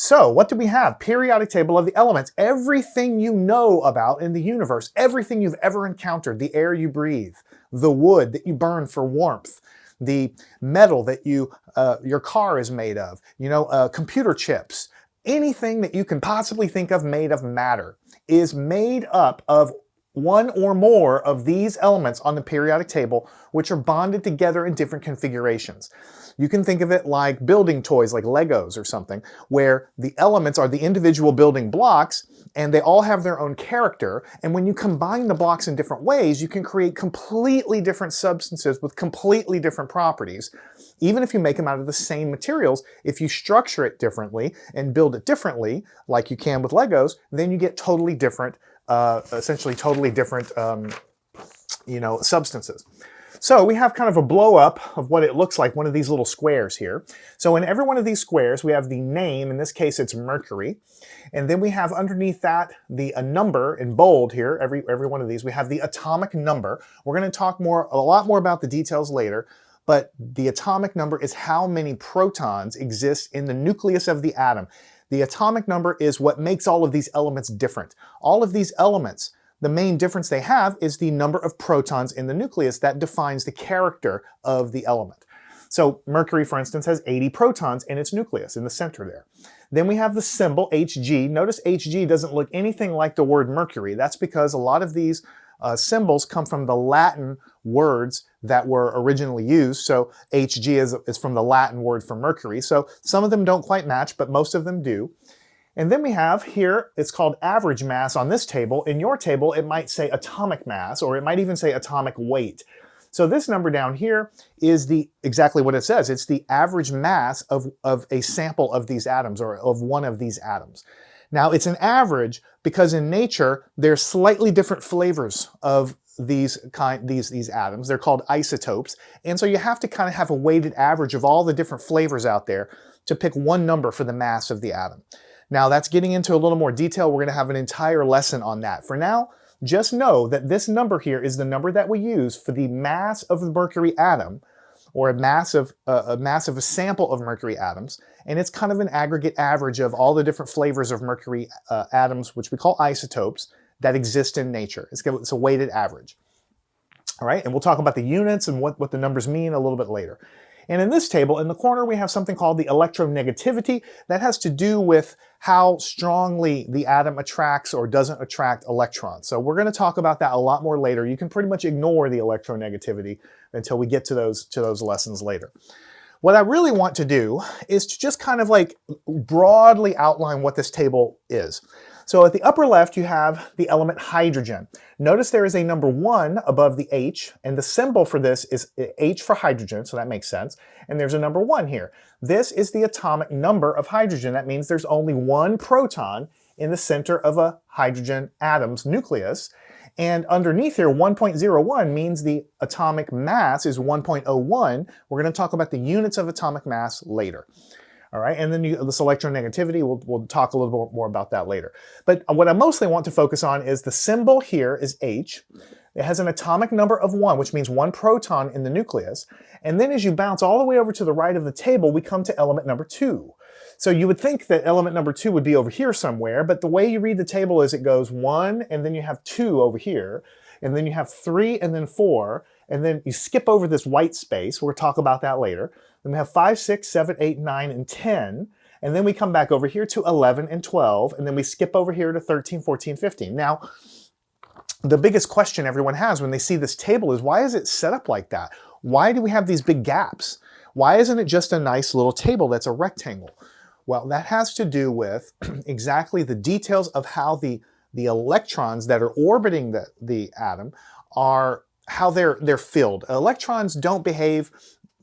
So what do we have? Periodic table of the elements. Everything you know about in the universe, everything you've ever encountered, the air you breathe, the wood that you burn for warmth, the metal that your car is made of, computer chips, anything that you can possibly think of made of matter is made up of one or more of these elements on the periodic table, which are bonded together in different configurations. You can think of it like building toys, like Legos or something, where the elements are the individual building blocks and they all have their own character. And when you combine the blocks in different ways, you can create completely different substances with completely different properties. Even if you make them out of the same materials, if you structure it differently and build it differently, like you can with Legos, then you get totally different, essentially totally different, substances. So we have kind of a blow up of what it looks like, one of these little squares here. So in every one of these squares, we have the name, in this case it's mercury. And then we have underneath that a number in bold here, every one of these, we have the atomic number. We're going to talk a lot more about the details later, but the atomic number is how many protons exist in the nucleus of the atom. The atomic number is what makes all of these elements different. All of these elements, the main difference they have is the number of protons in the nucleus that defines the character of the element. So mercury, for instance, has 80 protons in its nucleus, in the center there. Then we have the symbol Hg. Notice Hg doesn't look anything like the word mercury. That's because a lot of these symbols come from the Latin words that were originally used. So Hg is from the Latin word for mercury. So some of them don't quite match, but most of them do. And then we have here, it's called average mass on this table. In your table, it might say atomic mass, or it might even say atomic weight. So this number down here is exactly what it says. It's the average mass of a sample of these atoms, or of one of these atoms. Now it's an average because in nature, there's slightly different flavors of these atoms. They're called isotopes. And so you have to kind of have a weighted average of all the different flavors out there to pick one number for the mass of the atom. Now that's getting into a little more detail. We're going to have an entire lesson on that. For now, just know that this number here is the number that we use for the mass of the mercury atom, or a mass of a sample of mercury atoms, and it's kind of an aggregate average of all the different flavors of mercury atoms, which we call isotopes, that exist in nature. It's a weighted average. All right, and we'll talk about the units and what the numbers mean a little bit later. And in this table, in the corner, we have something called the electronegativity. That has to do with how strongly the atom attracts or doesn't attract electrons. So we're going to talk about that a lot more later. You can pretty much ignore the electronegativity until we get to those lessons later. What I really want to do is to just kind of like broadly outline what this table is. So at the upper left, you have the element hydrogen. Notice there is a number 1 above the H, and the symbol for this is H for hydrogen, so that makes sense. And there's a number 1 here. This is the atomic number of hydrogen. That means there's only one proton in the center of a hydrogen atom's nucleus. And underneath here, 1.01 means the atomic mass is 1.01. We're going to talk about the units of atomic mass later. All right, and then this electronegativity, we'll talk a little bit more about that later. But what I mostly want to focus on is the symbol here is H. It has an atomic number of 1, which means 1 proton in the nucleus. And then as you bounce all the way over to the right of the table, we come to element number 2. So you would think that element number 2 would be over here somewhere, but the way you read the table is it goes 1, and then you have 2 over here, and then you have 3, and then 4, and then you skip over this white space. We'll talk about that later. Then we have 5, 6, 7, 8, 9, and 10. And then we come back over here to 11 and 12. And then we skip over here to 13, 14, 15. Now, the biggest question everyone has when they see this table is, why is it set up like that? Why do we have these big gaps? Why isn't it just a nice little table that's a rectangle? Well, that has to do with exactly the details of how the electrons that are orbiting the atom are, how they're filled. Electrons don't behave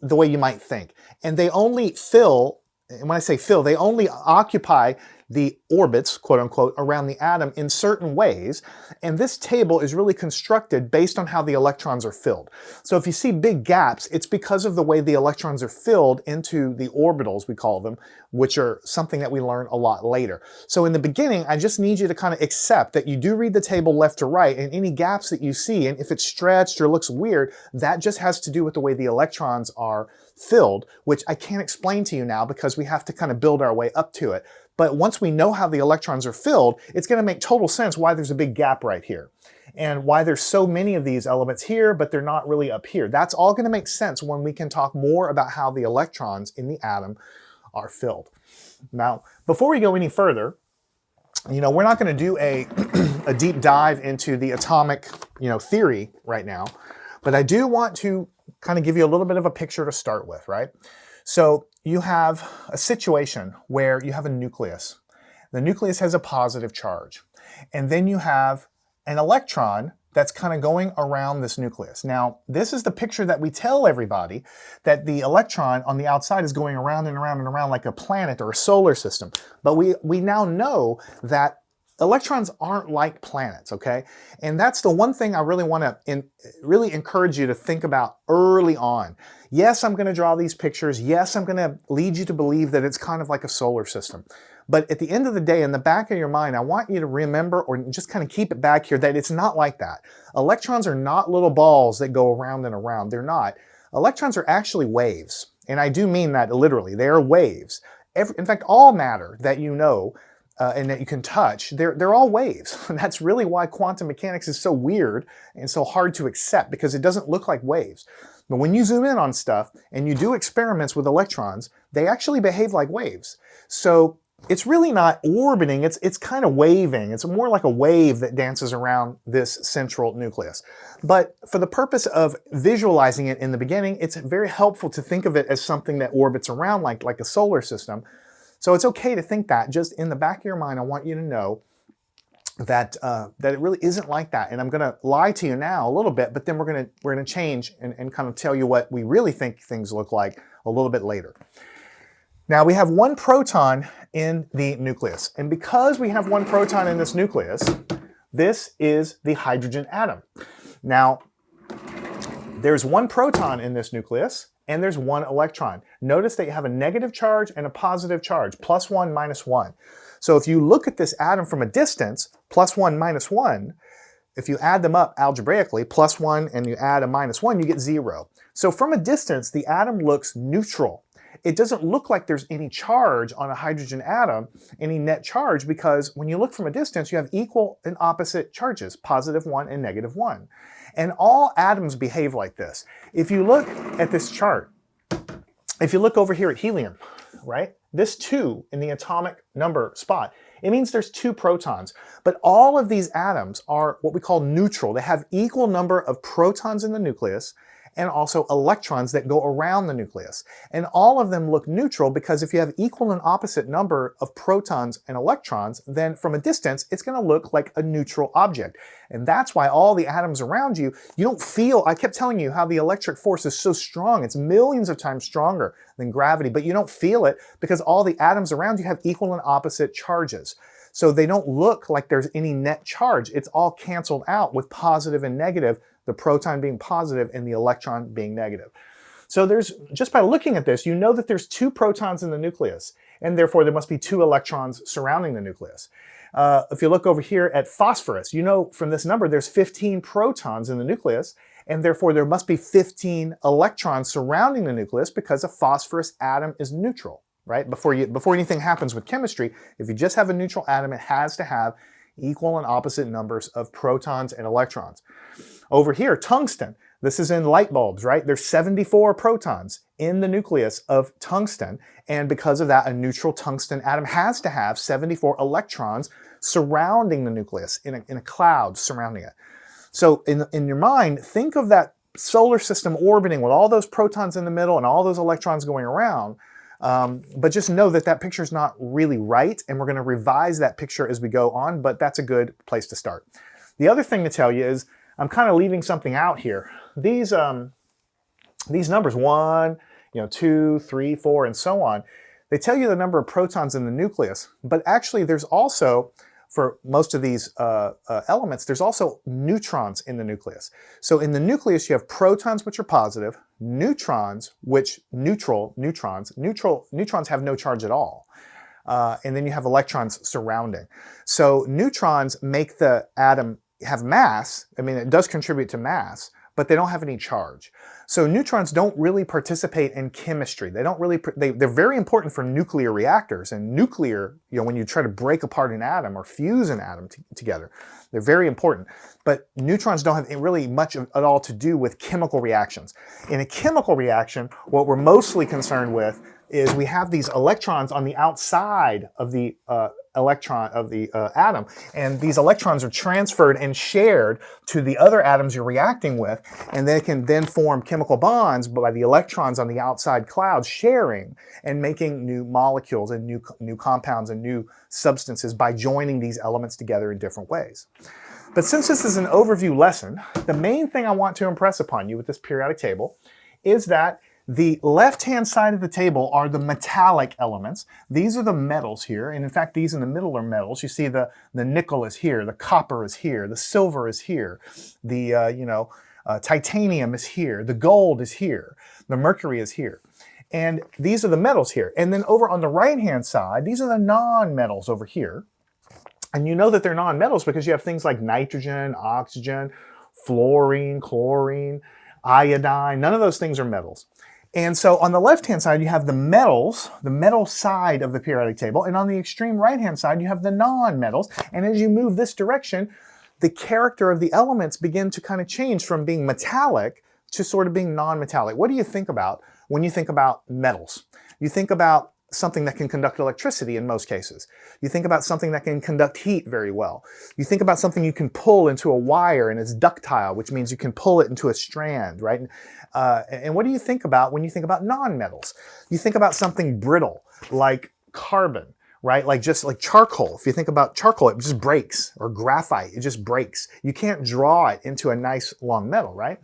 the way you might think. And they only fill, and when I say fill, they only occupy the orbits, quote unquote, around the atom in certain ways. And this table is really constructed based on how the electrons are filled. So if you see big gaps, it's because of the way the electrons are filled into the orbitals, we call them, which are something that we learn a lot later. So in the beginning, I just need you to kind of accept that you do read the table left to right, and any gaps that you see, and if it's stretched or looks weird, that just has to do with the way the electrons are filled, which I can't explain to you now because we have to kind of build our way up to it. But once we know how the electrons are filled, it's going to make total sense why there's a big gap right here and why there's so many of these elements here, but they're not really up here. That's all going to make sense when we can talk more about how the electrons in the atom are filled. Now, before we go any further, we're not going to do a deep dive into the atomic, theory right now, but I do want to kind of give you a little bit of a picture to start with, right? So you have a situation where you have a nucleus. The nucleus has a positive charge, and then you have an electron that's kind of going around this nucleus. Now, this is the picture that we tell everybody, that the electron on the outside is going around and around and around like a planet or a solar system. But we now know that electrons aren't like planets, okay? And that's the one thing I really want to really encourage you to think about early on. Yes, I'm going to draw these pictures. Yes, I'm going to lead you to believe that it's kind of like a solar system. But at the end of the day, in the back of your mind, I want you to remember, or just kind of keep it back here, that it's not like that. Electrons are not little balls that go around and around. They're not. Electrons are actually waves. And I do mean that literally. They are waves. In fact, all matter that you know and that you can touch, they're all waves. And that's really why quantum mechanics is so weird and so hard to accept, because it doesn't look like waves. But when you zoom in on stuff and you do experiments with electrons, they actually behave like waves. So it's really not orbiting, it's kind of waving. It's more like a wave that dances around this central nucleus. But for the purpose of visualizing it in the beginning, it's very helpful to think of it as something that orbits around like a solar system. So it's okay to think that. Just in the back of your mind, I want you to know that it really isn't like that. And I'm going to lie to you now a little bit, but then we're going to change and kind of tell you what we really think things look like a little bit later. Now, we have one proton in the nucleus. And because we have one proton in this nucleus, this is the hydrogen atom. Now, there's one proton in this nucleus, and there's one electron. Notice that you have a negative charge and a positive charge, +1, -1. So if you look at this atom from a distance, +1, -1, if you add them up algebraically, +1 and you add a -1, you get 0. So from a distance, the atom looks neutral. It doesn't look like there's any charge on a hydrogen atom, any net charge, because when you look from a distance, you have equal and opposite charges, +1 and -1. And all atoms behave like this. If you look at this chart, if you look over here at helium, right? This 2 in the atomic number spot, it means there's 2 protons. But all of these atoms are what we call neutral. They have equal number of protons in the nucleus and also electrons that go around the nucleus. And all of them look neutral because if you have equal and opposite number of protons and electrons, then from a distance, it's going to look like a neutral object. And that's why all the atoms around you, you don't feel, I kept telling you how the electric force is so strong. It's millions of times stronger than gravity, but you don't feel it because all the atoms around you have equal and opposite charges. So they don't look like there's any net charge. It's all canceled out with positive and negative, the proton being positive and the electron being negative. So just by looking at this, you know that there's 2 protons in the nucleus, and therefore there must be 2 electrons surrounding the nucleus. If you look over here at phosphorus, you know from this number there's 15 protons in the nucleus, and therefore there must be 15 electrons surrounding the nucleus because a phosphorus atom is neutral, right? Before anything happens with chemistry, if you just have a neutral atom, it has to have equal and opposite numbers of protons and electrons. Over here, tungsten. This is in light bulbs, right? There's 74 protons in the nucleus of tungsten, and because of that, a neutral tungsten atom has to have 74 electrons surrounding the nucleus, in a cloud surrounding it. So in your mind, think of that solar system orbiting with all those protons in the middle and all those electrons going around, but just know that that picture is not really right, and we're going to revise that picture as we go on, but that's a good place to start. The other thing to tell you is I'm kind of leaving something out here. These numbers, 1, 2, 3, 4, and so on, they tell you the number of protons in the nucleus, but actually there's also, for most of these elements, there's also neutrons in the nucleus. So in the nucleus, you have protons, which are positive, neutrons, which neutrons have no charge at all. And then you have electrons surrounding. So neutrons make the atom have mass. I mean, it does contribute to mass, but they don't have any charge. So neutrons don't really participate in chemistry. They don't really, they're very important for nuclear reactors and nuclear, when you try to break apart an atom or fuse an atom together, they're very important. But neutrons don't have really much at all to do with chemical reactions. In a chemical reaction, what we're mostly concerned with is we have these electrons on the outside of the atom, and these electrons are transferred and shared to the other atoms you're reacting with, and they can then form chemical bonds by the electrons on the outside clouds sharing and making new molecules and new compounds and new substances by joining these elements together in different ways. But since this is an overview lesson, the main thing I want to impress upon you with this periodic table is that the left-hand side of the table are the metallic elements. These are the metals here, and in fact, these in the middle are metals. You see the nickel is here, the copper is here, the silver is here, the titanium is here, the gold is here, the mercury is here. And these are the metals here. And then over on the right-hand side, these are the non-metals over here. And you know that they're non-metals because you have things like nitrogen, oxygen, fluorine, chlorine, iodine. None of those things are metals. And so on the left-hand side, you have the metals, the metal side of the periodic table. And on the extreme right-hand side, you have the non-metals. And as you move this direction, the character of the elements begin to kind of change from being metallic to sort of being non-metallic. What do you think about when you think about metals? You think about something that can conduct electricity in most cases. You think about something that can conduct heat very well. You think about something you can pull into a wire and it's ductile, which means you can pull it into a strand, right? And what do you think about when you think about non-metals? You think about something brittle like carbon, right? Just like charcoal. If you think about charcoal, it just breaks, or graphite, it just breaks. You can't draw it into a nice long metal, right?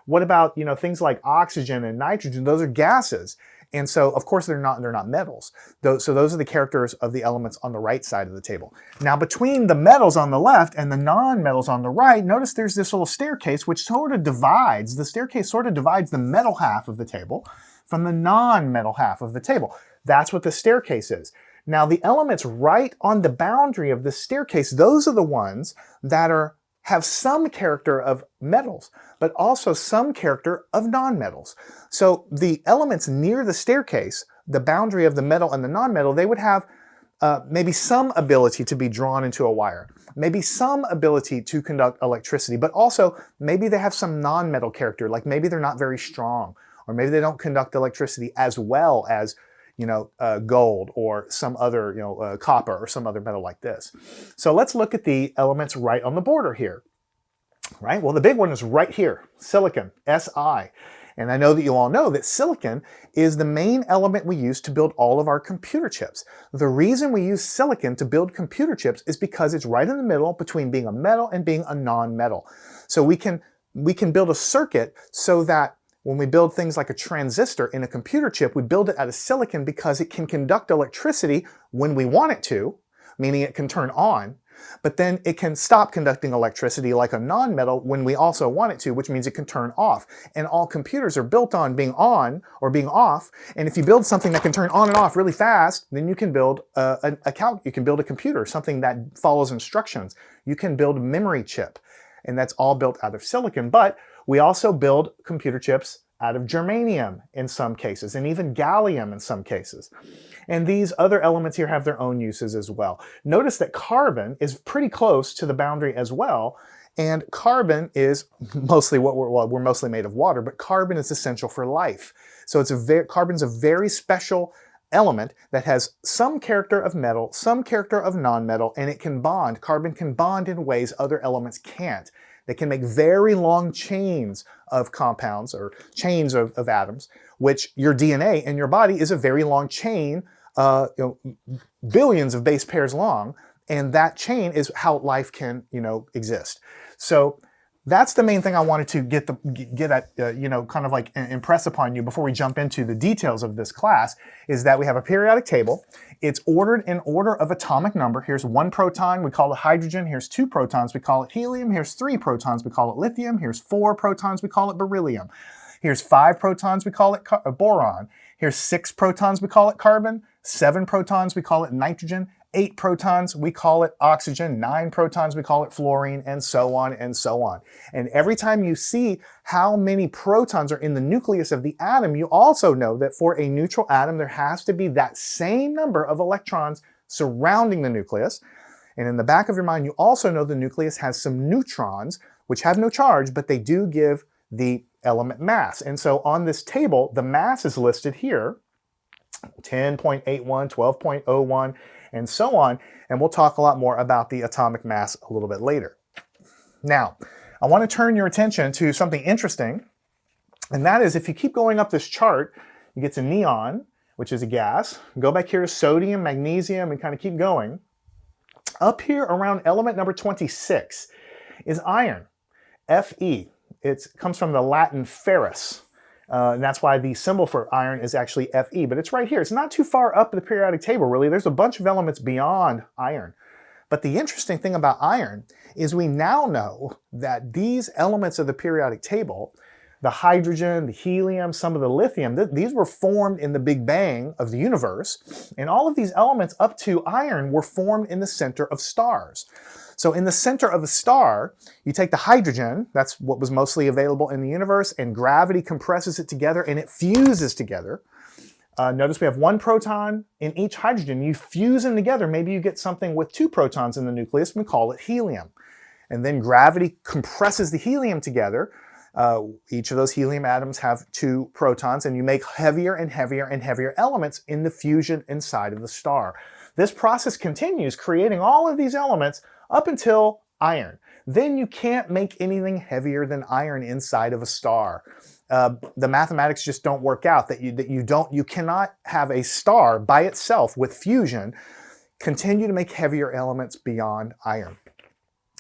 What about, things like oxygen and nitrogen? Those are gases. And so, of course, they're not metals. So those are the characters of the elements on the right side of the table. Now, between the metals on the left and the non-metals on the right, notice there's this little staircase which sort of divides, the staircase sort of divides the metal half of the table from the non-metal half of the table. That's what the staircase is. Now, the elements right on the boundary of the staircase, those are the ones that have some character of metals, but also some character of non-metals. So the elements near the staircase, the boundary of the metal and the non-metal, they would have maybe some ability to be drawn into a wire, maybe some ability to conduct electricity, but also maybe they have some non-metal character, like maybe they're not very strong, or maybe they don't conduct electricity as well as gold or some other, copper or some other metal like this. So let's look at the elements right on the border here, right? Well, the big one is right here, silicon, Si. And I know that you all know that silicon is the main element we use to build all of our computer chips. The reason we use silicon to build computer chips is because it's right in the middle between being a metal and being a non-metal. So we can build a circuit so that when we build things like a transistor in a computer chip, we build it out of silicon because it can conduct electricity when we want it to, meaning it can turn on, but then it can stop conducting electricity like a non-metal when we also want it to, which means it can turn off. And all computers are built on being on or being off. And if you build something that can turn on and off really fast, then you can build you can build a computer, something that follows instructions. You can build a memory chip, and that's all built out of silicon. But we also build computer chips out of germanium in some cases, and even gallium in some cases. And these other elements here have their own uses as well. Notice that carbon is pretty close to the boundary as well, and carbon is mostly we're mostly made of water, but carbon is essential for life. So carbon's a very special element that has some character of metal, some character of non-metal, and it can bond. Carbon can bond in ways other elements can't. They can make very long chains of compounds or chains of atoms, which your DNA in your body is a very long chain, billions of base pairs long, and that chain is how life can, exist. So that's the main thing I wanted to get at, kind of like impress upon you before we jump into the details of this class, is that we have a periodic table. It's ordered in order of atomic number. Here's 1 proton, we call it hydrogen. Here's 2 protons, we call it helium. Here's 3 protons, we call it lithium. Here's 4 protons, we call it beryllium. Here's 5 protons, we call it boron. Here's 6 protons, we call it carbon. 7 protons, we call it nitrogen. 8 protons, we call it oxygen. 9 protons, we call it fluorine, and so on and so on. And every time you see how many protons are in the nucleus of the atom, you also know that for a neutral atom, there has to be that same number of electrons surrounding the nucleus. And in the back of your mind, you also know the nucleus has some neutrons, which have no charge, but they do give the element mass. And so on this table, the mass is listed here, 10.81, 12.01, and so on. And we'll talk a lot more about the atomic mass a little bit later. Now, I want to turn your attention to something interesting, and that is if you keep going up this chart, you get to neon, which is a gas. Go back here to sodium, magnesium, and kind of keep going. Up here around element number 26 is iron, Fe. It comes from the Latin ferrous. And that's why the symbol for iron is actually Fe, but it's right here. It's not too far up the periodic table, really. There's a bunch of elements beyond iron. But the interesting thing about iron is we now know that these elements of the periodic table, the hydrogen, the helium, some of the lithium, these were formed in the Big Bang of the universe. And all of these elements up to iron were formed in the center of stars. So in the center of a star, you take the hydrogen, that's what was mostly available in the universe, and gravity compresses it together and it fuses together. Notice we have 1 proton in each hydrogen. You fuse them together, maybe you get something with 2 protons in the nucleus, and we call it helium. And then gravity compresses the helium together. Each of those helium atoms have 2 protons, and you make heavier and heavier and heavier elements in the fusion inside of the star. This process continues, creating all of these elements up until iron. Then you can't make anything heavier than iron inside of a star. The mathematics just don't work out. You cannot have a star by itself with fusion continue to make heavier elements beyond iron.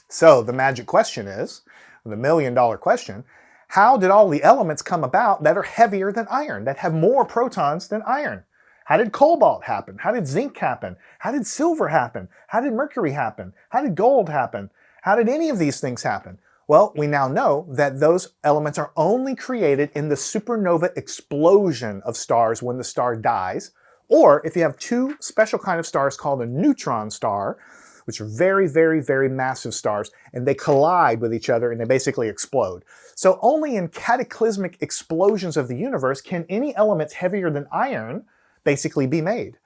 So the magic question is, the million-dollar question, how did all the elements come about that are heavier than iron, that have more protons than iron? How did cobalt happen? How did zinc happen? How did silver happen? How did mercury happen? How did gold happen? How did any of these things happen? Well, we now know that those elements are only created in the supernova explosion of stars when the star dies, or if you have 2 special kind of stars called a neutron star, which are very, very, very massive stars, and they collide with each other and they basically explode. So only in cataclysmic explosions of the universe can any elements heavier than iron basically be made.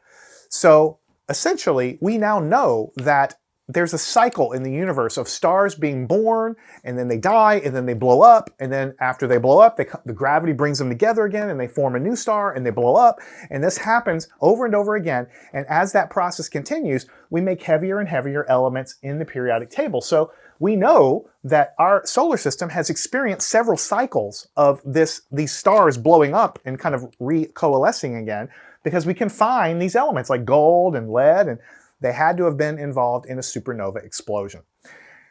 So essentially, we now know that there's a cycle in the universe of stars being born, and then they die, and then they blow up, and then after they blow up, the gravity brings them together again, and they form a new star, and they blow up, and this happens over and over again, and as that process continues, we make heavier and heavier elements in the periodic table. So we know that our solar system has experienced several cycles of these stars blowing up and kind of recoalescing again, because we can find these elements like gold and lead, and they had to have been involved in a supernova explosion.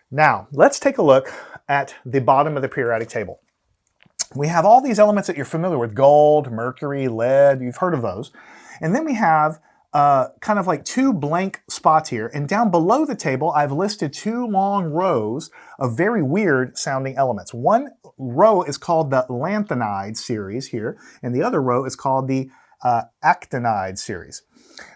Now, let's take a look at the bottom of the periodic table. We have all these elements that you're familiar with, gold, mercury, lead, you've heard of those. And then we have kind of like 2 blank spots here. And down below the table, I've listed 2 long rows of very weird sounding elements. One row is called the lanthanide series here, and the other row is called the actinide series.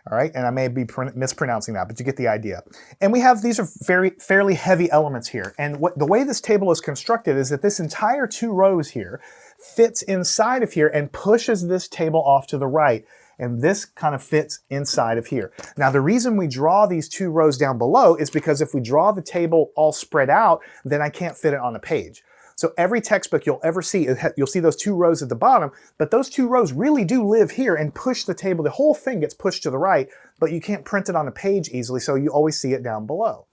All right, and I may be mispronouncing that, but you get the idea. And we have, these are fairly heavy elements here. And the way this table is constructed is that this entire 2 rows here fits inside of here and pushes this table off to the right. And this kind of fits inside of here. Now, the reason we draw these 2 rows down below is because if we draw the table all spread out, then I can't fit it on a page. So every textbook you'll ever see, you'll see those 2 rows at the bottom, but those 2 rows really do live here and push the table. The whole thing gets pushed to the right, but you can't print it on a page easily, so you always see it down below.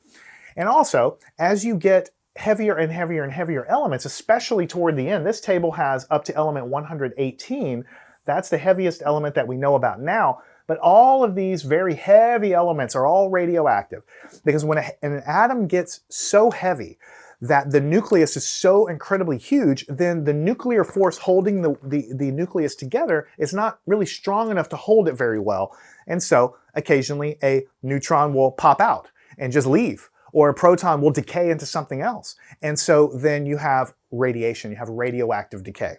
And also, as you get heavier and heavier and heavier elements, especially toward the end, this table has up to element 118. That's the heaviest element that we know about now. But all of these very heavy elements are all radioactive, because when an atom gets so heavy that the nucleus is so incredibly huge, then the nuclear force holding the nucleus together is not really strong enough to hold it very well. And so occasionally a neutron will pop out and just leave, or a proton will decay into something else. And so then you have radiation, you have radioactive decay.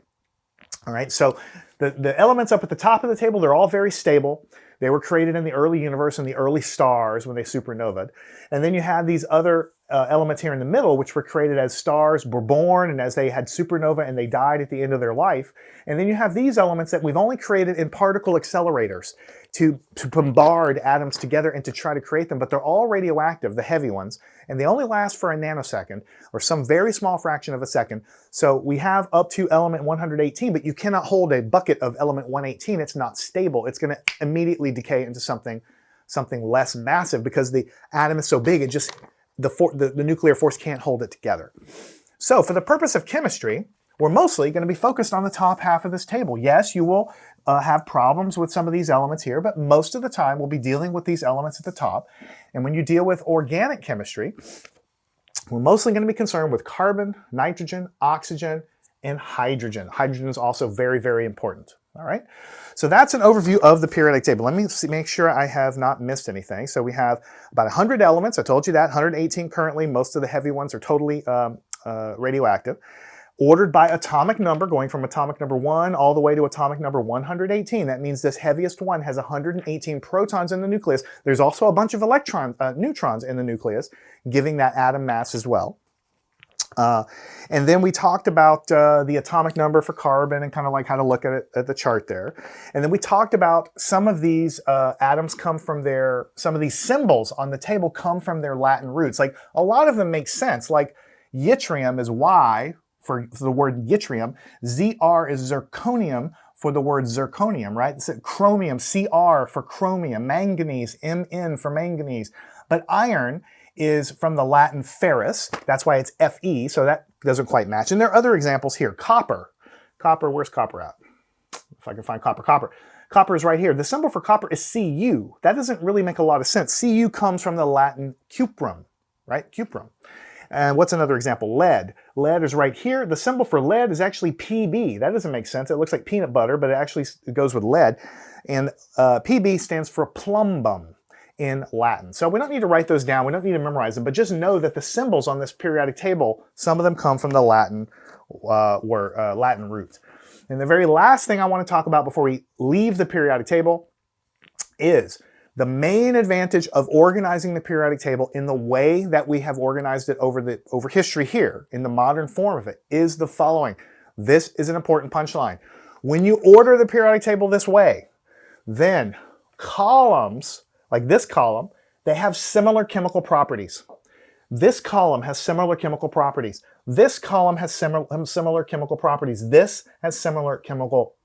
All right, so the elements up at the top of the table, they're all very stable. They were created in the early universe and the early stars when they supernovaed. And then you had these other elements here in the middle, which were created as stars were born and as they had supernova and they died at the end of their life. And then you have these elements that we've only created in particle accelerators to bombard atoms together and to try to create them, but they're all radioactive, the heavy ones, and they only last for a nanosecond or some very small fraction of a second. So we have up to element 118, but you cannot hold a bucket of element 118. It's not stable. It's going to immediately decay into something less massive because the atom is so big, it just the nuclear force can't hold it together. So for the purpose of chemistry, we're mostly going to be focused on the top half of this table. Yes, you will have problems with some of these elements here, but most of the time we'll be dealing with these elements at the top. And when you deal with organic chemistry, we're mostly going to be concerned with carbon, nitrogen, oxygen, and hydrogen. Hydrogen is also very, very important. All right, so that's an overview of the periodic table. Let me make sure I have not missed anything. So we have about 100 elements. I told you that, 118 currently. Most of the heavy ones are totally radioactive. Ordered by atomic number, going from atomic number 1 all the way to atomic number 118. That means this heaviest one has 118 protons in the nucleus. There's also a bunch of neutrons in the nucleus, giving that atom mass as well. And then we talked about the atomic number for carbon and kind of like how to look at it at the chart there. And then we talked about some of these atoms come from some of these symbols on the table come from their Latin roots. Like a lot of them make sense. Like yttrium is Y for the word yttrium. Zr is zirconium for the word zirconium, right? It's chromium, Cr for chromium, manganese, Mn for manganese. But iron is from the Latin ferrous. That's why it's Fe, so that doesn't quite match. And there are other examples here. Copper. Copper, where's copper at? If I can find copper. Copper is right here. The symbol for copper is Cu. That doesn't really make a lot of sense. Cu comes from the Latin cuprum, right? Cuprum. And what's another example? Lead. Lead is right here. The symbol for lead is actually Pb. That doesn't make sense. It looks like peanut butter, but it actually goes with lead. And Pb stands for plumbum in Latin. So we don't need to write those down. We don't need to memorize them, but just know that the symbols on this periodic table, some of them come from the Latin root. And the very last thing I want to talk about before we leave the periodic table is the main advantage of organizing the periodic table in the way that we have organized it over history here, in the modern form of it, is the following. This is an important punchline. When you order the periodic table this way, then columns, like this column, they have similar chemical properties. This column has similar chemical properties. This column has similar chemical properties. This has similar chemical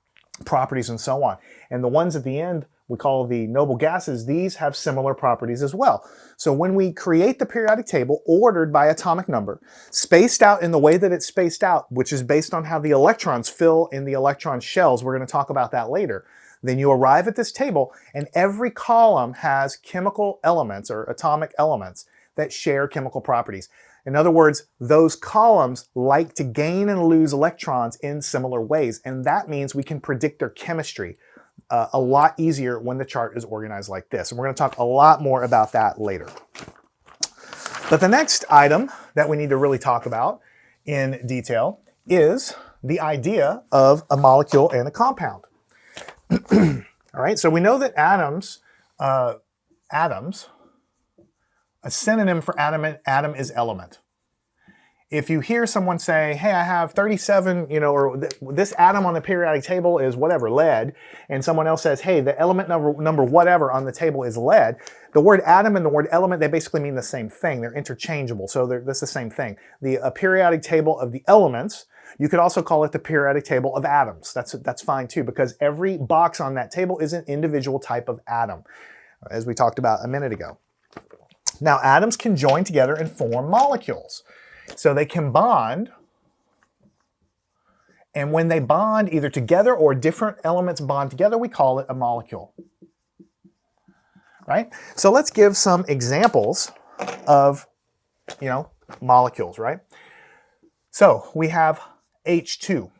properties, and so on. And the ones at the end we call the noble gases, these have similar properties as well. So when we create the periodic table ordered by atomic number, spaced out in the way that it's spaced out, which is based on how the electrons fill in the electron shells, we're going to talk about that later, then you arrive at this table and every column has chemical elements or atomic elements that share chemical properties. In other words, those columns like to gain and lose electrons in similar ways, and that means we can predict their chemistry a lot easier when the chart is organized like this. And we're going to talk a lot more about that later. But the next item that we need to really talk about in detail is the idea of a molecule and a compound. All right, so we know that atoms, a synonym for atom is element. If you hear someone say, hey, I have 37, or this atom on the periodic table is whatever, lead, and someone else says, hey, the element number whatever on the table is lead, the word atom and the word element, they basically mean the same thing. They're interchangeable, so that's the same thing. The periodic table of the elements, you could also call it the periodic table of atoms. That's fine too, because every box on that table is an individual type of atom, as we talked about a minute ago. Now, atoms can join together and form molecules. So they can bond, and when they bond either together or different elements bond together, we call it a molecule. Right? So let's give some examples of, molecules, right? So we have H2.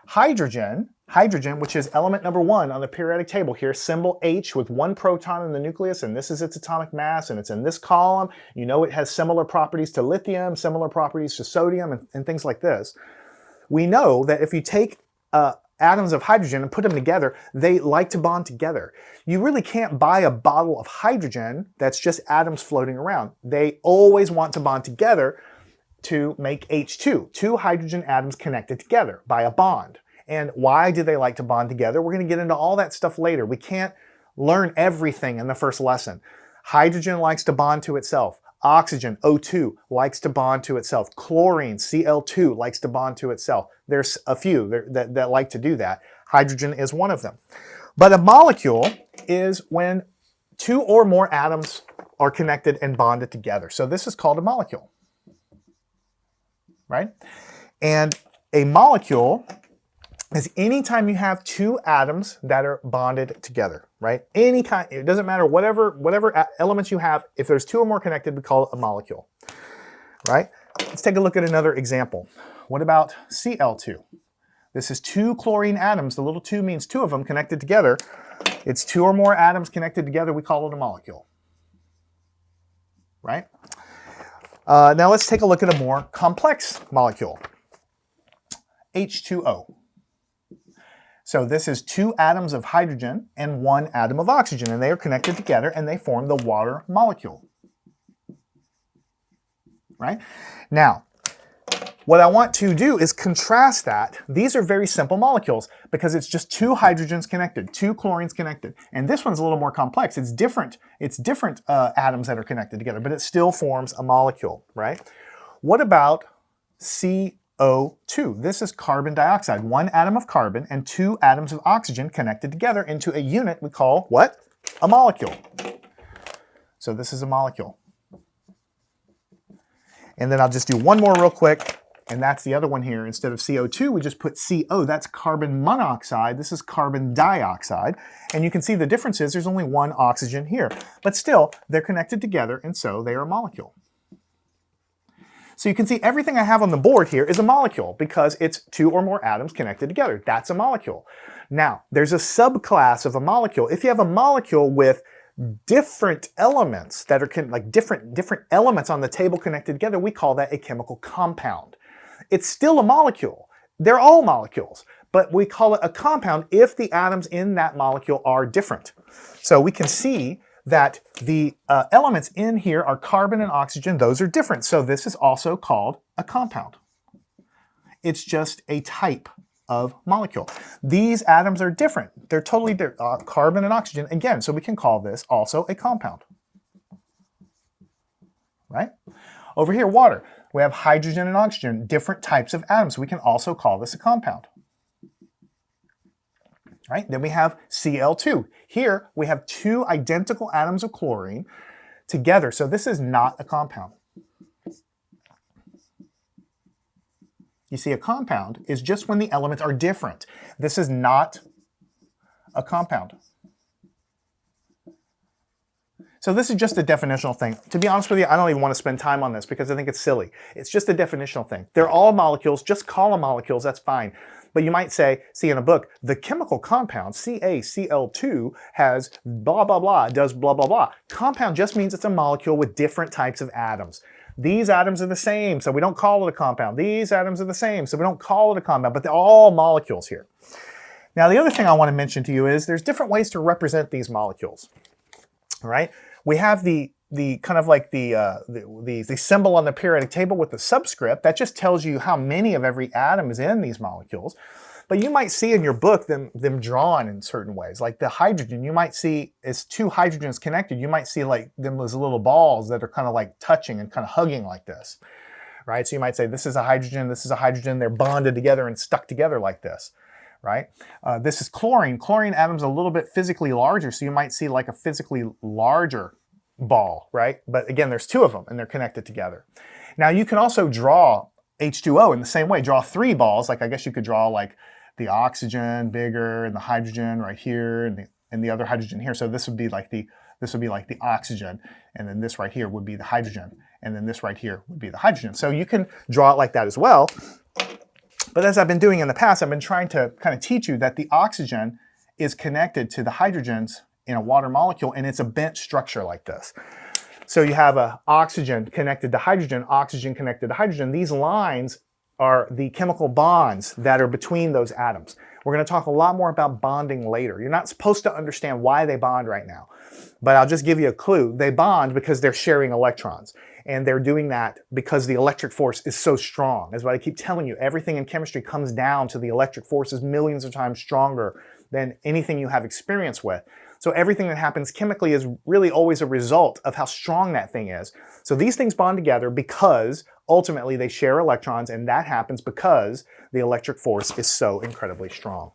Hydrogen, which is element number 1 on the periodic table here, symbol H with 1 proton in the nucleus, and this is its atomic mass, and it's in this column. You know it has similar properties to lithium, similar properties to sodium, and things like this. We know that if you take atoms of hydrogen and put them together, they like to bond together. You really can't buy a bottle of hydrogen that's just atoms floating around. They always want to bond together to make H2, two hydrogen atoms connected together by a bond. And why do they like to bond together? We're going to get into all that stuff later. We can't learn everything in the first lesson. Hydrogen likes to bond to itself. Oxygen, O2, likes to bond to itself. Chlorine, Cl2, likes to bond to itself. There's a few that like to do that. Hydrogen is one of them. But a molecule is when two or more atoms are connected and bonded together. So this is called a molecule, right? And a molecule is anytime you have two atoms that are bonded together, right? Any kind, it doesn't matter, whatever elements you have, if there's two or more connected, we call it a molecule, right? Let's take a look at another example. What about Cl2? This is two chlorine atoms. The little two means two of them connected together. It's two or more atoms connected together. We call it a molecule, right? Now let's take a look at a more complex molecule, H2O. So this is two atoms of hydrogen and one atom of oxygen, and they are connected together and they form the water molecule, right? Now, what I want to do is contrast that. These are very simple molecules because it's just two hydrogens connected, two chlorines connected. And this one's a little more complex. It's different atoms that are connected together, but it still forms a molecule, right? What about CO2? This is carbon dioxide, one atom of carbon and two atoms of oxygen connected together into a unit we call what? A molecule. So this is a molecule. And then I'll just do one more real quick. And that's the other one here. Instead of CO2, we just put CO. That's carbon monoxide. This is carbon dioxide. And you can see the difference is there's only one oxygen here. But still, they're connected together, and so they are a molecule. So you can see everything I have on the board here is a molecule because it's two or more atoms connected together. That's a molecule. Now, there's a subclass of a molecule. If you have a molecule with different elements that are like different elements on the table connected together, we call that a chemical compound. It's still a molecule. They're all molecules, but we call it a compound if the atoms in that molecule are different. So we can see that the elements in here are carbon and oxygen. Those are different. So this is also called a compound. It's just a type of molecule. These atoms are different. They're totally different. Carbon and oxygen, again, so we can call this also a compound. Right? Over here, water. We have hydrogen and oxygen, different types of atoms. We can also call this a compound. Right? Then we have Cl2. Here we have two identical atoms of chlorine together. So this is not a compound. You see, a compound is just when the elements are different. This is not a compound. So this is just a definitional thing. To be honest with you, I don't even want to spend time on this because I think it's silly. It's just a definitional thing. They're all molecules. Just call them molecules. That's fine. But you might say, see in a book, the chemical compound CaCl2 has blah, blah, blah, does blah, blah, blah. Compound just means it's a molecule with different types of atoms. These atoms are the same, so we don't call it a compound. These atoms are the same, so we don't call it a compound, but they're all molecules here. Now, the other thing I want to mention to you is there's different ways to represent these molecules. All right? We have the kind of like the symbol on the periodic table with the subscript. That just tells you how many of every atom is in these molecules. But you might see in your book them drawn in certain ways. Like the hydrogen, you might see as two hydrogens connected, you might see like them as little balls that are kind of like touching and kind of hugging like this. Right? So you might say this is a hydrogen, they're bonded together and stuck together like this. Right? This is chlorine. Chlorine atoms a little bit physically larger, so you might see like a physically larger ball, right? But again, there's two of them and they're connected together. Now you can also draw H2O in the same way. Draw three balls, like I guess you could draw like the oxygen bigger and the hydrogen right here and the other hydrogen here. So this would be like the oxygen, and then this right here would be the hydrogen, and then this right here would be the hydrogen. So you can draw it like that as well. But as I've been doing in the past, I've been trying to kind of teach you that the oxygen is connected to the hydrogens in a water molecule, and it's a bent structure like this. So you have a oxygen connected to hydrogen, oxygen connected to hydrogen. These lines are the chemical bonds that are between those atoms. We're going to talk a lot more about bonding later. You're not supposed to understand why they bond right now, but I'll just give you a clue. They bond because they're sharing electrons, and they're doing that because the electric force is so strong. That's what I keep telling you. Everything in chemistry comes down to the electric force is millions of times stronger than anything you have experience with. So everything that happens chemically is really always a result of how strong that thing is. So these things bond together because ultimately they share electrons, and that happens because the electric force is so incredibly strong.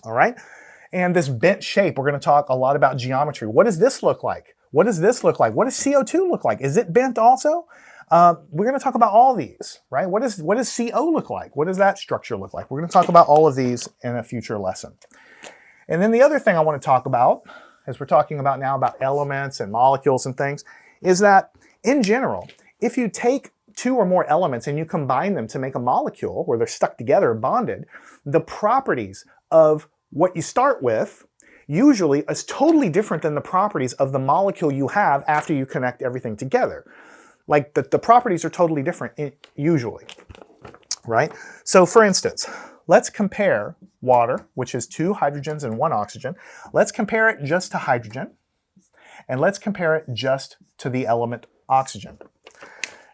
All right? And this bent shape, we're going to talk a lot about geometry. What does this look like? What does this look like? What does CO2 look like? Is it bent also? We're going to talk about all these, right? What does CO look like? What does that structure look like? We're going to talk about all of these in a future lesson. And then the other thing I want to talk about, as we're talking about now about elements and molecules and things, is that in general, if you take two or more elements and you combine them to make a molecule where they're stuck together and bonded, the properties of what you start with usually is totally different than the properties of the molecule you have after you connect everything together. Like the properties are totally different usually, right? So for instance, let's compare water, which is 2 hydrogens and 1 oxygen. Let's compare it just to hydrogen, and let's compare it just to the element oxygen.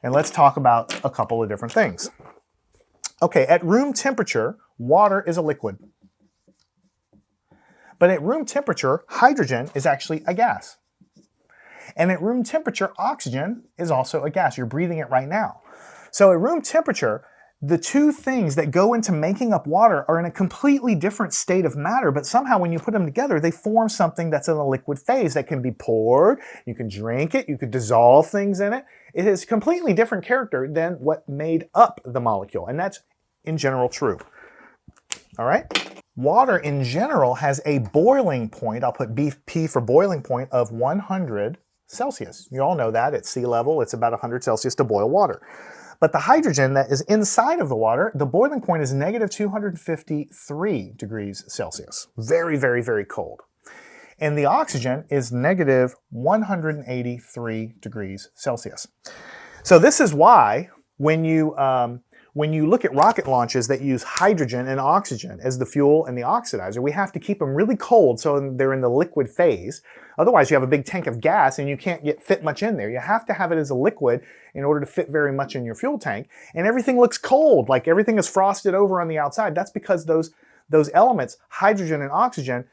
And let's talk about a couple of different things. Okay, at room temperature, water is a liquid. But at room temperature, hydrogen is actually a gas. And at room temperature, oxygen is also a gas. You're breathing it right now. So at room temperature, the two things that go into making up water are in a completely different state of matter, but somehow when you put them together, they form something that's in a liquid phase that can be poured, you can drink it, you could dissolve things in it. It is a completely different character than what made up the molecule, and that's in general true. All right? Water in general has a boiling point, I'll put P for boiling point, of 100 Celsius. You all know that at sea level, it's about 100 Celsius to boil water. But the hydrogen that is inside of the water, the boiling point is negative 253 degrees Celsius. Very, very, very cold. And the oxygen is negative 183 degrees Celsius. So this is why when you look at rocket launches that use hydrogen and oxygen as the fuel and the oxidizer, we have to keep them really cold so they're in the liquid phase. Otherwise, you have a big tank of gas and you can't fit much in there. You have to have it as a liquid in order to fit very much in your fuel tank. And everything looks cold, like everything is frosted over on the outside. That's because those elements, hydrogen and oxygen,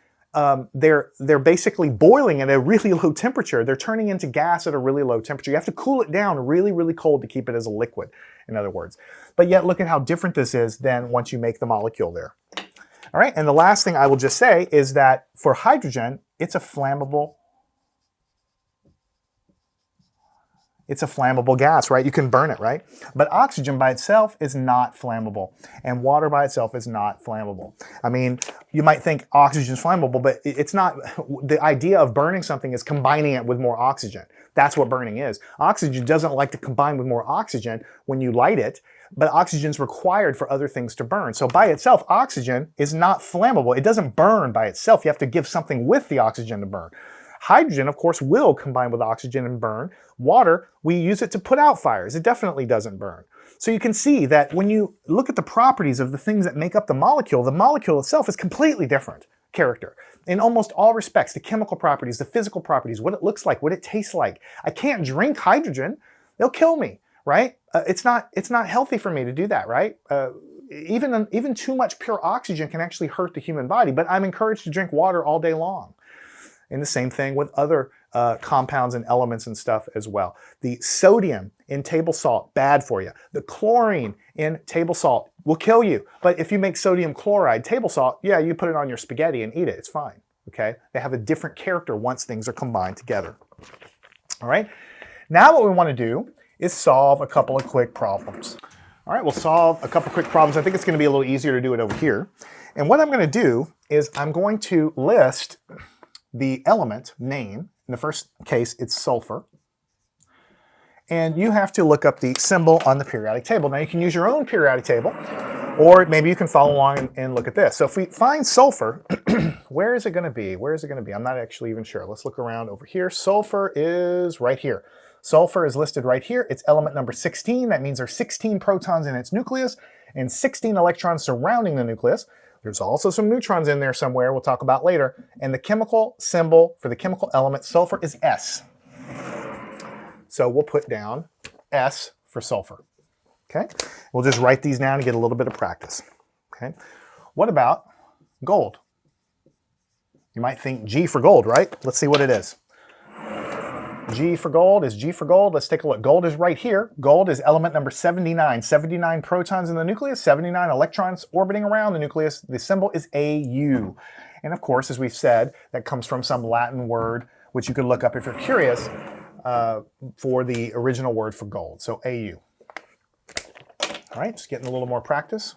they're basically boiling at a really low temperature. They're turning into gas at a really low temperature. You have to cool it down really, really cold to keep it as a liquid, in other words. But yet, look at how different this is than once you make the molecule there. All right, and the last thing I will just say is that for hydrogen, it's a flammable gas, right? You can burn it, right? But oxygen by itself is not flammable, and water by itself is not flammable. I mean, you might think oxygen is flammable, but it's not. The idea of burning something is combining it with more oxygen. That's what burning is. Oxygen doesn't like to combine with more oxygen when you light it, but oxygen is required for other things to burn. So by itself, oxygen is not flammable. It doesn't burn by itself. You have to give something with the oxygen to burn. Hydrogen, of course, will combine with oxygen and burn. Water, we use it to put out fires. It definitely doesn't burn. So you can see that when you look at the properties of the things that make up the molecule itself is completely different character. In almost all respects, the chemical properties, the physical properties, what it looks like, what it tastes like. I can't drink hydrogen. They'll kill me, right? It's not healthy for me to do that, right? Even too much pure oxygen can actually hurt the human body, but I'm encouraged to drink water all day long. And the same thing with other compounds and elements and stuff as well. The sodium in table salt, bad for you. The chlorine in table salt will kill you. But if you make sodium chloride table salt, yeah, you put it on your spaghetti and eat it. It's fine, okay? They have a different character once things are combined together. All right? Now what we want to do is solve a couple of quick problems. All right, we'll solve a couple quick problems. I think it's going to be a little easier to do it over here. And what I'm going to do is I'm going to list the element name. In the first case, it's sulfur. And you have to look up the symbol on the periodic table. Now you can use your own periodic table, or maybe you can follow along and look at this. So if we find sulfur, where is it going to be? Where is it going to be? I'm not actually even sure. Let's look around over here. Sulfur is right here. Sulfur is listed right here. It's element number 16. That means there's 16 protons in its nucleus and 16 electrons surrounding the nucleus. There's also some neutrons in there somewhere we'll talk about later. And the chemical symbol for the chemical element sulfur is S. So we'll put down S for sulfur. Okay? We'll just write these down to get a little bit of practice. Okay? What about gold? You might think G for gold, right? Let's see what it is. G for gold is G for gold. Let's take a look. Gold is right here. Gold is element number 79. 79 protons in the nucleus, 79 electrons orbiting around the nucleus. The symbol is Au. And of course, as we've said, that comes from some Latin word, which you could look up if you're curious, for the original word for gold. So Au. All right, just getting a little more practice.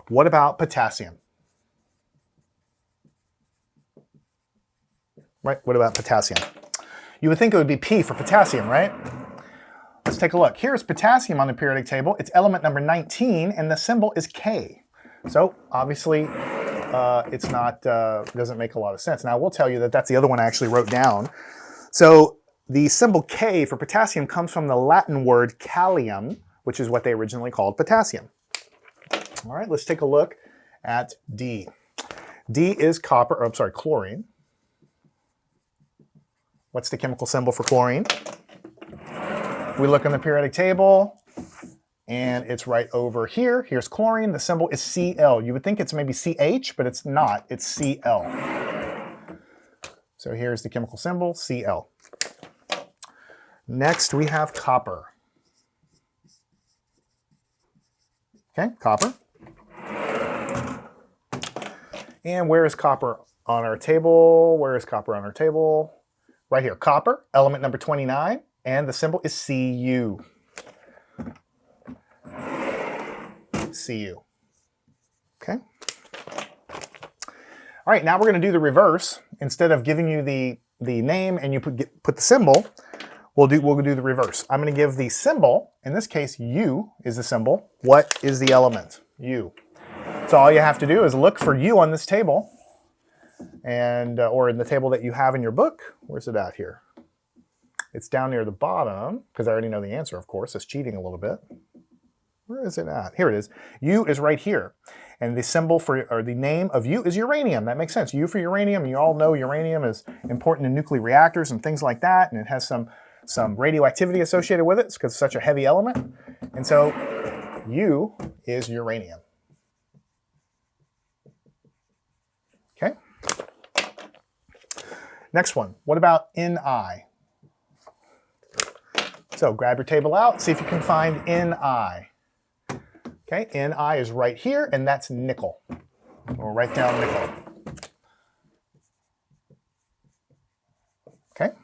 What about potassium? Right, what about potassium? You would think it would be P for potassium, right? Let's take a look. Here's potassium on the periodic table. It's element number 19, and the symbol is K. So obviously, it's not doesn't make a lot of sense. Now, I will tell you that that's the other one I actually wrote down. So the symbol K for potassium comes from the Latin word kalium, which is what they originally called potassium. All right, let's take a look at D. D is copper, or I'm sorry, chlorine. What's the chemical symbol for chlorine? We look in the periodic table, and it's right over here. Here's chlorine. The symbol is Cl. You would think it's maybe CH, but it's not. It's Cl. So here's the chemical symbol, Cl. Next, we have copper. Okay, copper. And where is copper on our table? Where is copper on our table? Right here, copper, element number 29, and the symbol is Cu. Cu. Okay. All right, now we're going to do the reverse. Instead of giving you the name and you put the symbol, we'll do the reverse. I'm going to give the symbol. In this case, U is the symbol. What is the element? U. So all you have to do is look for U on this table. And or in the table that you have in your book. Where's it at here? It's down near the bottom, because I already know the answer, of course. It's cheating a little bit. Where is it at? Here it is. U is right here. And the symbol for, or the name of U is uranium. That makes sense. U for uranium. You all know uranium is important in nuclear reactors and things like that. And it has some radioactivity associated with it because it's such a heavy element. And so U is uranium. Okay. Next one, what about Ni? So grab your table out, see if you can find Ni. Okay, Ni is right here, and that's nickel. We'll write down nickel. Okay.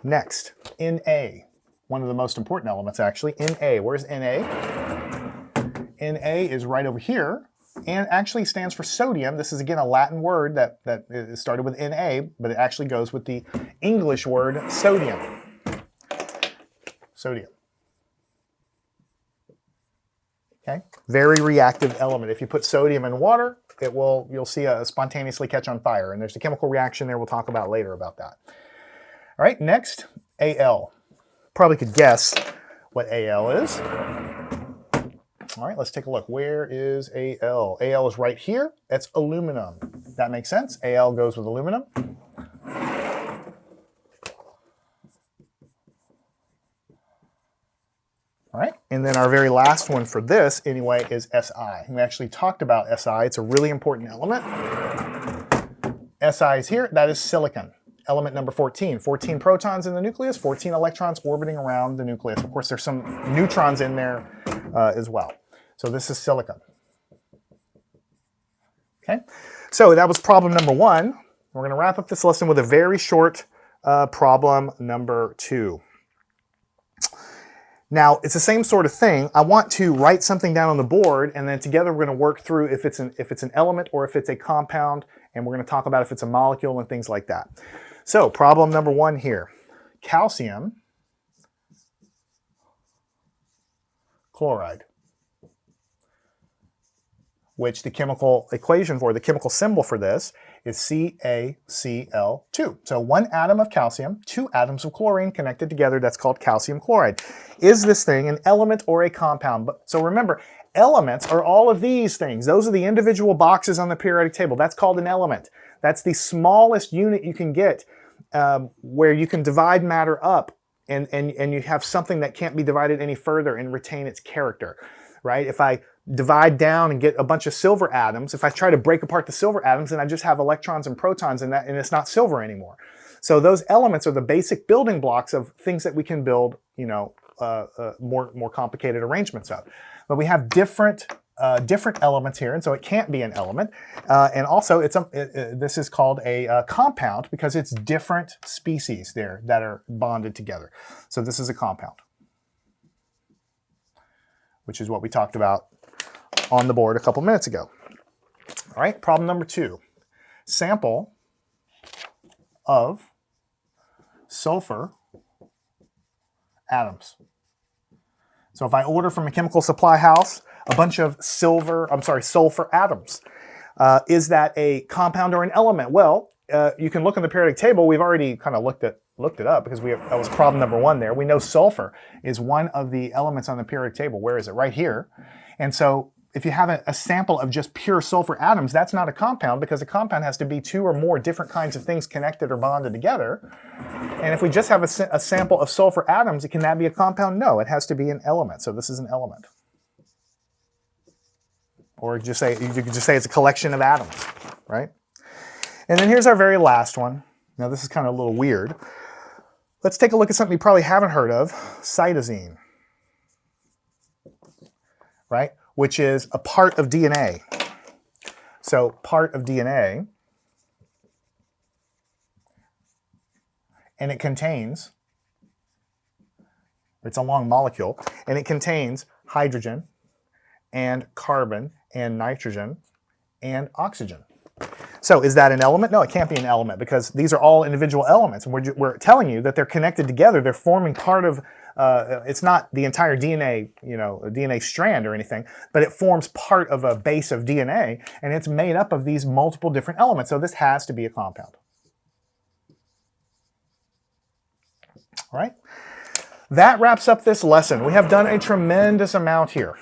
Next, Na, one of the most important elements actually. Na, where's Na? Na is right over here. And actually stands for sodium. This is, again, a Latin word that started with Na, but it actually goes with the English word sodium. Sodium. Okay? Very reactive element. If you put sodium in water, you'll see it spontaneously catch on fire. And there's a chemical reaction there we'll talk about later about that. All right, next, Al. Probably could guess what Al is. All right, let's take a look. Where is Al? Al is right here. That's aluminum. That makes sense. Al goes with aluminum. All right, and then our very last one for this, anyway, is Si. We actually talked about Si. It's a really important element. Si is here. That is silicon. Element number 14. 14 protons in the nucleus, 14 electrons orbiting around the nucleus. Of course, there's some neutrons in there as well. So this is silicon. Okay, so that was problem number 1. We're going to wrap up this lesson with a very short problem number 2. Now, it's the same sort of thing. I want to write something down on the board, and then together we're going to work through if it's an element or if it's a compound, and we're going to talk about if it's a molecule and things like that. So, problem number 1 here. Calcium chloride, which the chemical equation for, the chemical symbol for this is CaCl2. So 1 atom of calcium, 2 atoms of chlorine connected together, that's called calcium chloride. Is this thing an element or a compound? So remember, elements are all of these things. Those are the individual boxes on the periodic table. That's called an element. That's the smallest unit you can get, where you can divide matter up and you have something that can't be divided any further and retain its character, right? If I divide down and get a bunch of silver atoms, if I try to break apart the silver atoms, then I just have electrons and protons in that, and it's not silver anymore. So those elements are the basic building blocks of things that we can build, you know, more complicated arrangements of. But we have different elements here, and so it can't be an element. And also, this is called a compound because it's different species there that are bonded together. So this is a compound, which is what we talked about on the board a couple minutes ago. All right, problem number 2. Sample of sulfur atoms. So if I order from a chemical supply house a bunch of sulfur atoms, is that a compound or an element? Well, you can look in the periodic table. We've already kind of looked it up because that was problem number 1 there. We know sulfur is one of the elements on the periodic table. Where is it? Right here. And so if you have a sample of just pure sulfur atoms, that's not a compound because a compound has to be 2 or more different kinds of things connected or bonded together. And if we just have a sample of sulfur atoms, can that be a compound? No, it has to be an element. So this is an element. Or you could just say it's a collection of atoms, right? And then here's our very last one. Now this is kind of a little weird. Let's take a look at something you probably haven't heard of, cytosine, right? Which is a part of DNA. So part of DNA, and it contains, it's a long molecule, and it contains hydrogen and carbon and nitrogen and oxygen. So is that an element? No, it can't be an element because these are all individual elements, and we're telling you that they're connected together. They're forming part of, it's not the entire DNA, you know, a DNA strand or anything, but it forms part of a base of DNA, and it's made up of these multiple different elements. So this has to be a compound. All right. That wraps up this lesson. We have done a tremendous amount here.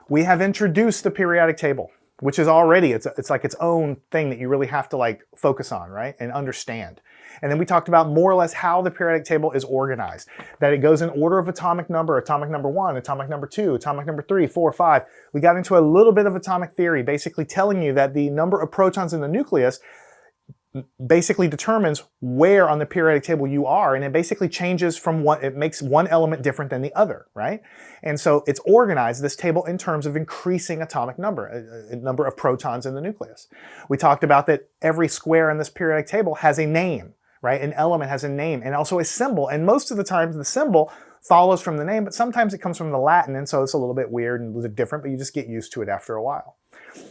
We have introduced the periodic table, which is already, it's like its own thing that you really have to like focus on, right, and understand. And then we talked about more or less how the periodic table is organized, that it goes in order of atomic number 1, atomic number 2, atomic number 3, 4, 5. We got into a little bit of atomic theory, basically telling you that the number of protons in the nucleus basically determines where on the periodic table you are, and it basically changes from it makes one element different than the other, right? And so it's organized, this table, in terms of increasing atomic number, a number of protons in the nucleus. We talked about that every square in this periodic table has a name, right? An element has a name and also a symbol, and most of the time the symbol follows from the name, but sometimes it comes from the Latin, and so it's a little bit weird and a little different, but you just get used to it after a while.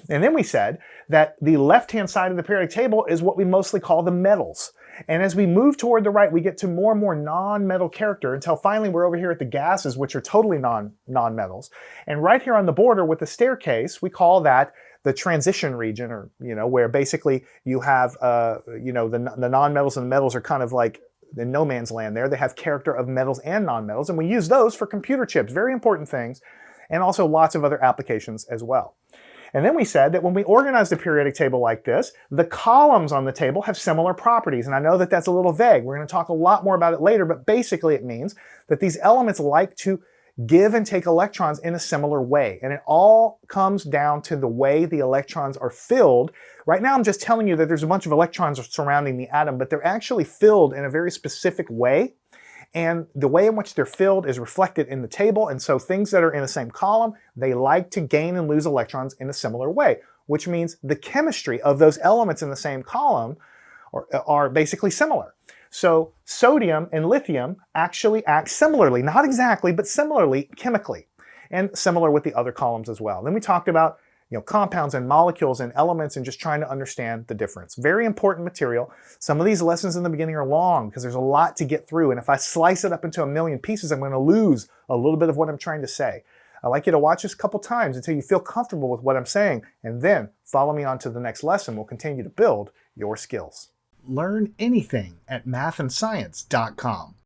And then we said that the left-hand side of the periodic table is what we mostly call the metals. And as we move toward the right, we get to more and more non-metal character until finally we're over here at the gases, which are totally non-metals. And right here on the border with the staircase, we call that the transition region, or, you know, where basically you have, you know, the non-metals and the metals are kind of like in no man's land there. They have character of metals and non-metals, and we use those for computer chips, very important things, and also lots of other applications as well. And then we said that when we organize the periodic table like this, the columns on the table have similar properties. And I know that that's a little vague. We're going to talk a lot more about it later, but basically it means that these elements like to give and take electrons in a similar way. And it all comes down to the way the electrons are filled. Right now I'm just telling you that there's a bunch of electrons surrounding the atom, but they're actually filled in a very specific way. And the way in which they're filled is reflected in the table. And so things that are in the same column, they like to gain and lose electrons in a similar way, which means the chemistry of those elements in the same column are basically similar. So sodium and lithium actually act similarly, not exactly, but similarly chemically, and similar with the other columns as well. Then we talked about, you know, compounds and molecules and elements and just trying to understand the difference. Very important material. Some of these lessons in the beginning are long because there's a lot to get through. And if I slice it up into a million pieces, I'm going to lose a little bit of what I'm trying to say. I'd like you to watch this a couple times until you feel comfortable with what I'm saying, and then follow me on to the next lesson. We'll continue to build your skills. Learn anything at mathandscience.com.